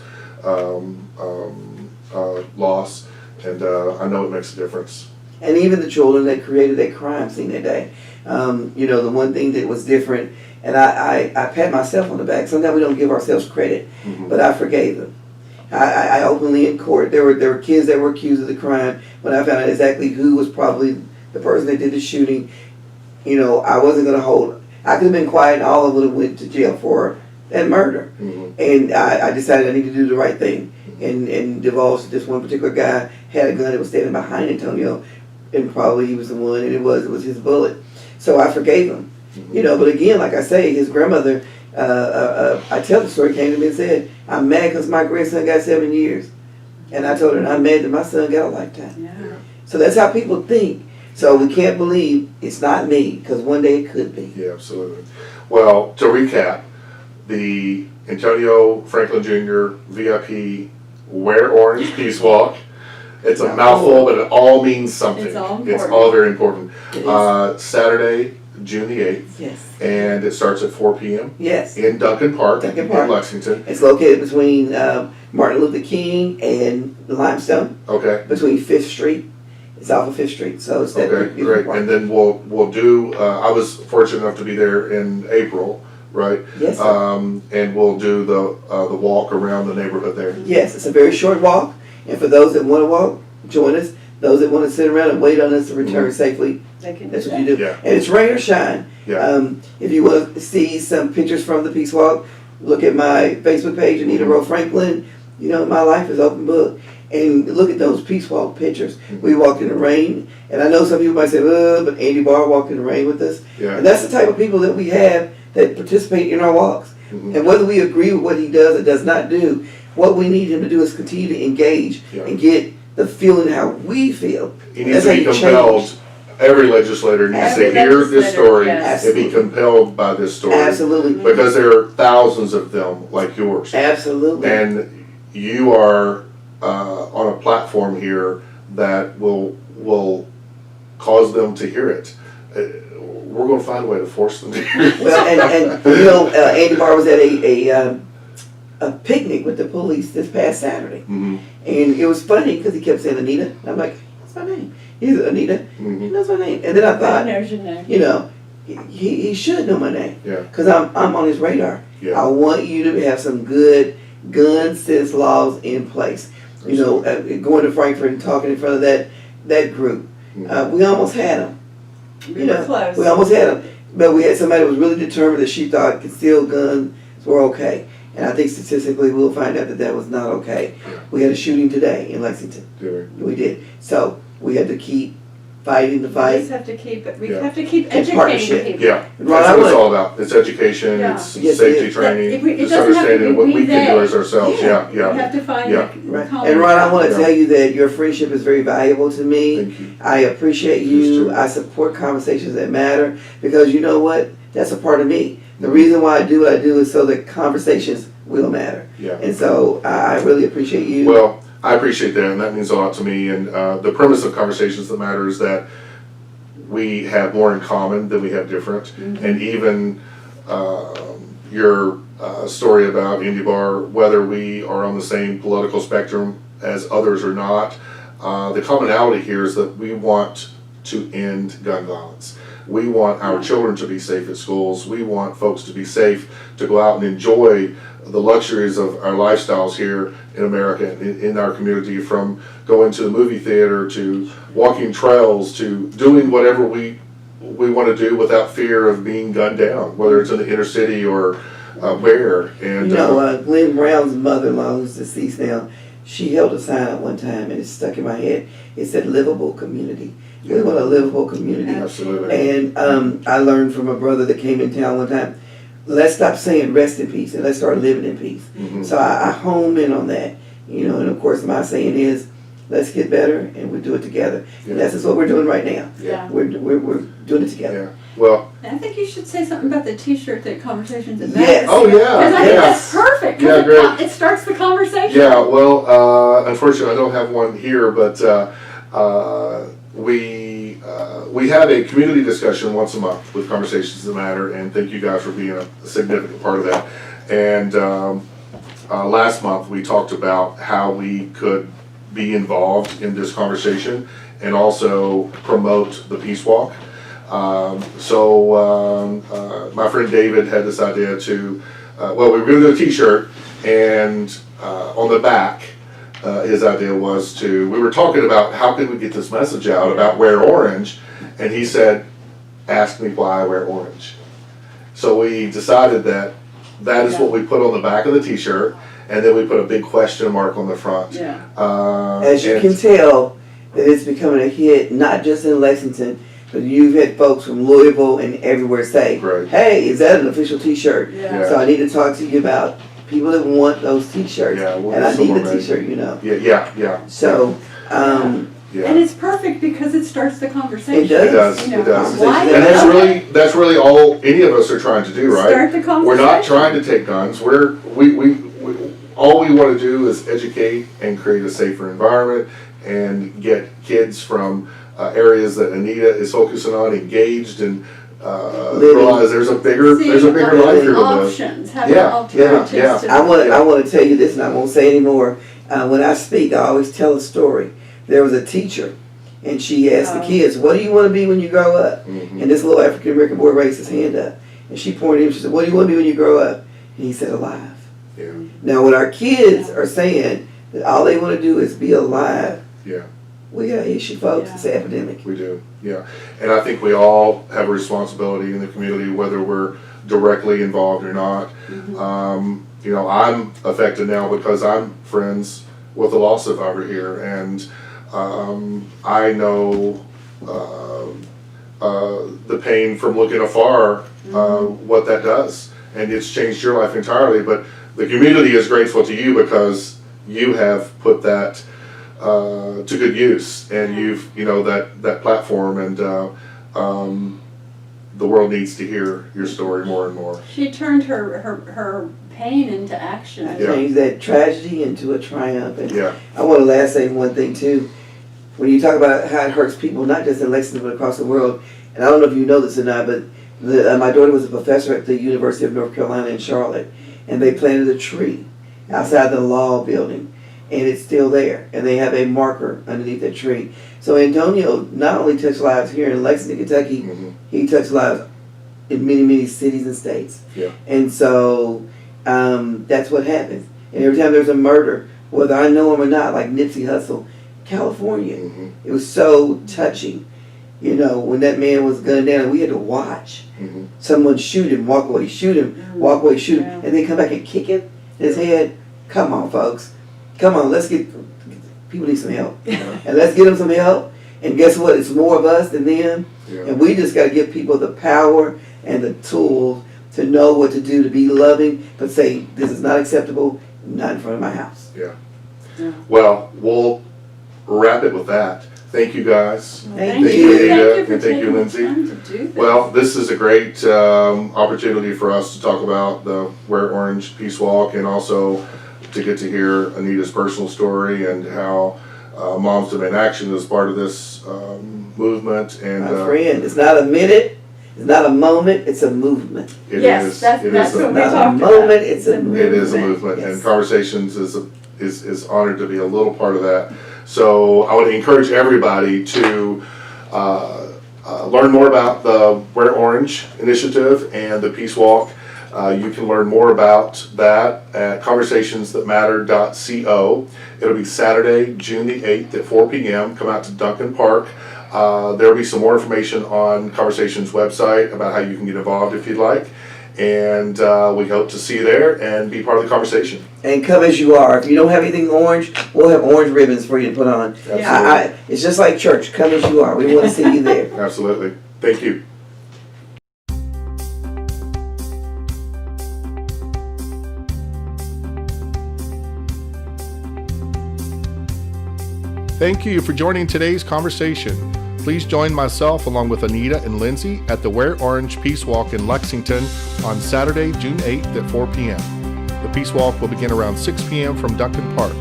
loss, and I know it makes a difference. And even the children that created that crime scene that day. The one thing that was different, and I pat myself on the back. Sometimes we don't give ourselves credit, but I forgave them. I openly in court. There were kids that were accused of the crime. When I found out exactly who was probably the person that did the shooting, I wasn't going to hold. I could have been quiet, and all of them would have went to jail for that murder. And I decided I need to do the right thing, and divulged this one particular guy had a gun that was standing behind Antonio, and probably he was the one, and it was his bullet. So I forgave him. But again, like I say, his grandmother, I tell the story, came to me and said, I'm mad because my grandson got 7 years. And I told her, I'm mad that my son got a lifetime. Yeah. So that's how people think. So we can't believe it's not me, because one day it could be. Yeah, absolutely. Well, to recap, the Antonio Franklin Jr. VIP Wear Orange Peace Walk. It's a mouthful, but it all means something. It's all It's important. all very important. It is. Saturday, June the 8th, Yes. and it starts at 4 p.m. Yes. in Duncan Park Duncan in Park. Lexington. It's located between Martin Luther King and Limestone, Okay. between 5th Street. It's off of 5th Street, so it's that Okay, beautiful great. park. And then we'll do. I was fortunate enough to be there in April, right? Yes, sir. And we'll do the walk around the neighborhood there. Yes, it's a very short walk, and for those that want to walk, join us. Those that want to sit around and wait on us to return safely, They can that's do what you that. do. Yeah. And it's rain or shine. Yeah. If you want to see some pictures from the Peace Walk, look at my Facebook page, Anita Rowe Franklin. My life is open book. And look at those Peace Walk pictures. We walked in the rain, and I know some people might say, but Andy Barr walked in the rain with us. Yeah. And that's the type of people that we have that participate in our walks. Mhm. And whether we agree with what he does or does not do, what we need him to do is continue to engage Yeah. and get the feeling how we feel. He needs That's to how be you compelled. change. Every legislator needs Every to hear this legislator, story yes. and be compelled by this story. Absolutely. Because there are thousands of them like yours. Absolutely. And you are on a platform here that will cause them to hear it. We're going to find a way to force them to hear it. Well, and Andy Barr was at a picnic with the police this past Saturday. Mhm. And it was funny because he kept saying Anita. I'm like, what's my name? He's Anita. He Mhm. knows my name. And then I thought, There's your name. he should know my name. Yeah. Because I'm on his radar. Yeah. I want you to have some good gun sense laws in place. Going to Frankfurt and talking in front of that group. We almost had them. We were close. We almost had them. But we had somebody who was really determined that she thought concealed guns were okay. And I think statistically we'll find out that was not okay. Yeah. We had a shooting today in Lexington. Do We did. So we had to keep fighting the We fight. just have to keep it. We Yeah. have to keep It's educating partnership. people. Yeah, Right, that's I what it's want- all about. It's education, Yeah. it's Yes, safety it is. training, It it's doesn't have to understanding be what we we, can do they. as ourselves. Yeah. We Yeah. have to find Yeah. the Right. common And Ron, I want to Yeah. tell you that your friendship is very valuable to me. Thank you. I appreciate Please you. do. I support conversations that matter because you know what? That's a part of me. The reason why I do what I do is so that conversations will matter. Yeah. And so I really appreciate you. Well, I appreciate that, and that means a lot to me. And the premise of Conversations That Matter is that we have more in common than we have different. Mm-hmm. And even your story about Indy Bar, whether we are on the same political spectrum as others or not, the commonality here is that we want to end gun violence. We want our children to be safe at schools. We want folks to be safe to go out and enjoy the luxuries of our lifestyles here in America, in our community, from going to the movie theater to walking trails to doing whatever we want to do without fear of being gunned down, whether it's in the inner city or where. And Glenn Brown's mother-in-law, who's deceased now, she held a sign up one time and it stuck in my head. It said livable community. We want a livable community. absolutely. And I learned from a brother that came in town one time, let's stop saying rest in peace and let's start living in peace. Mhm. So I home in on that, and of course my saying is, let's get better, and we'll do it together. Yeah. And that's just what we're doing right now. Yeah. We're doing it together. Yeah. Well, I think you should say something about the T-shirt that Conversations That Yes. Matter. oh yeah. Because I think Yeah. that's perfect. Yeah, Because great. it starts the conversation. Yeah, well, unfortunately, I don't have one here, but we have a community discussion once a month with Conversations That Matter, and thank you guys for being a significant part of that. And last month, we talked about how we could be involved in this conversation and also promote the Peace Walk. My friend David had this idea to, we were going to do a t-shirt, and on the back, his idea was we were talking about how could we get this message out about wear orange, and he said, ask me why I wear orange. So we decided that is what we put on the back of the t-shirt, and then we put a big question mark on the front. Yeah. As you can tell, that it's becoming a hit, not just in Lexington, but you've had folks from Louisville and everywhere say, Right. hey, is that an official t-shirt? Yeah. So I need to talk to you about people that want those t-shirts. Yeah, we'll and I get need some a more t-shirt, you know. Yeah. So, And it's perfect because it starts the conversation. It does. You know, It does. why And that's really all any of us are trying to do, right? Start the conversation. We're not trying to take guns. All we want to do is educate and create a safer environment and get kids from areas that Anita is focusing on engaged and realize there's a bigger life here to live. Options, having Yeah, alternatives. yeah. To I want to tell you this, and I won't say anymore. When I speak, I always tell a story. There was a teacher, and she asked the kids, what do you want to be when you grow up? Mhm. And this little African-American boy raised his hand up. And she pointed at him, she said, what do you want to be when you grow up? And he said, alive. Yeah, Now, when our kids are saying that all they want to do is be alive, yeah, we got an issue, folks. Yeah. It's an epidemic. we do. Yeah, and I think we all have a responsibility in the community, whether we're directly involved or not. I'm affected now because I'm friends with a law survivor here, and I know the pain from looking afar, what that does, and it's changed your life entirely. But the community is grateful to you because you have put that to good use, and you've that platform, and the world needs to hear your story more and more. She turned her pain into action. I Yeah. changed that tragedy into a triumph. And Yeah, I want to last say one thing too. When you talk about how it hurts people, not just in Lexington but across the world, and I don't know if you know this or not, but my daughter was a professor at the University of North Carolina in Charlotte, and they planted a tree outside the law building, and it's still there, and they have a marker underneath that tree. So Antonio not only touched lives here in Lexington, Kentucky, he touched lives in many, many cities and states. Yeah. And so that's what happens. And every time there's a murder, whether I know him or not, like Nipsey Hussle, California, it was so touching. When that man was gunned down, we had to watch someone shoot him, walk away, shoot him, walk away, shoot him, and then come back and kick him in his head. Come on, folks. Come on, let's get, people need some help. And let's get them some help. And guess what? It's more of us than them. yeah, And we just got to give people the power and the tools to know what to do, to be loving, but say, this is not acceptable, not in front of my house. yeah. Well, we'll wrap it with that. Thank you, guys. Thank you, you. Anita, for and thank you, taking the Lynsey. time to do this. Well, this is a great opportunity for us to talk about the Wear Orange Peace Walk, and also to get to hear Anita's personal story and how Moms Demand Action is part of this movement. And My friend, it's not a minute, it's not a moment, it's a movement. it Yes, is. that's It what is we a- Not a talked about. moment, it's a movement. It is a movement, Yes. and Conversations is honored to be a little part of that. So I would encourage everybody to learn more about the Wear Orange initiative and the Peace Walk. You can learn more about that at conversationsthatmatter.co. It'll be Saturday, June the 8th at 4 p.m. Come out to Duncan Park. There'll be some more information on Conversations website about how you can get involved if you'd like. And we hope to see you there and be part of the conversation. And come as you are. If you don't have anything orange, we'll have orange ribbons for you to put on. Absolutely. It's just like church. Come as you are. We want to see you there. Absolutely. Thank you. Thank you for joining today's conversation. Please join myself along with Anita and Lynsey at the Wear Orange Peace Walk in Lexington on Saturday, June 8th at 4 p.m. The Peace Walk will begin around 6 p.m. from Duncan Park.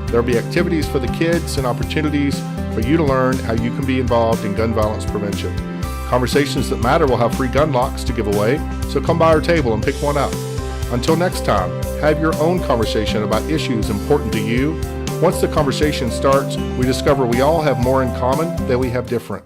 There will be activities for the kids and opportunities for you to learn how you can be involved in gun violence prevention. Conversations That Matter will have free gun locks to give away, so come by our table and pick one up. Until next time, have your own conversation about issues important to you. Once the conversation starts, we discover we all have more in common than we have different.